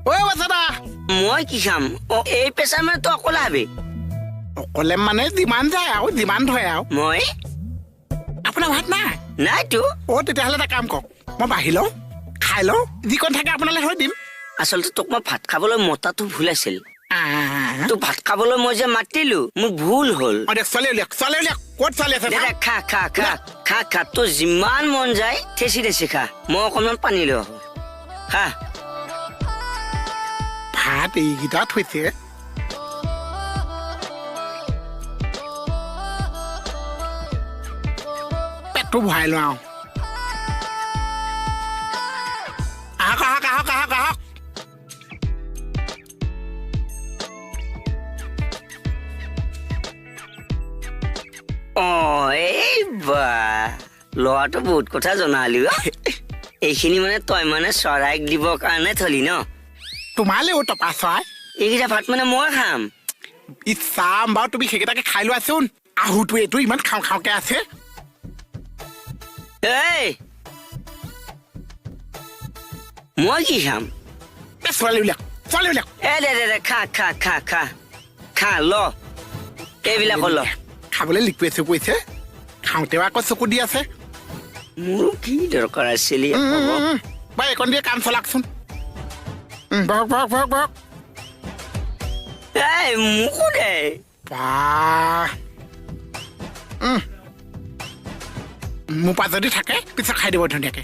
ঐ বাচাদা মই কি খাম এই পেছাৰ মানে তই অকলে হাবি অকলে মানে যিমান যায় আৰু যিমান ধৰে আৰু মই আপোনাৰ ভাত নাই নাইতো তেতিয়াহ'লে এটা কাম কৰক মই বাঢ়ি লওঁ খাই লওঁ যিকণ থাকে আপোনালৈ হৈ দিম আচলতে তোক মই ভাত খাবলৈ মতাটো ভুল আছিল তোক ভাত খাবলৈ মই যে মাতিলো মোৰ ভুল হ'ল ছোৱালী উলিয়াওক ক'ত ছোৱালী আছে খা খা খা খা খা তোৰ যিমান মন যায় ঠেচি ঠেচি খা মই অকণমান পানী লৈ আহো খা ভাত এইকেইটা থৈছে পেটটো ভৰাই লওঁ আহক আহক আহক আহক আহক এই বা ল'ৰাটো বহুত কথা জনালি এইখিনি মানে তই মানে চৰাইক দিবৰ কাৰণে থলি ন তোমালেও টপা চৰাই এইকেইটা ভাত মানে মই খাম চাম বাৰু তুমি সেইকেইটাকে খাই লোৱাচোন আহুটো এইটো ইমান খাওঁ খাওঁকে আছে এই মই কি খাম ছোৱালী উলিয়াওক দে খা খা খা খা খা ল এইবিলাক ল খাবলৈ লিকুৱে চকুৱে খাওঁতেও আকৌ চকু দি আছে মোৰো কি দৰকাৰ আছিল বা এইকণ দিয়ে কাম চলাকচোন বহক বহক বহক বহক এই মোকো দে মোৰ পৰা যদি থাকে পিছত খাই দিব ধুনীয়াকে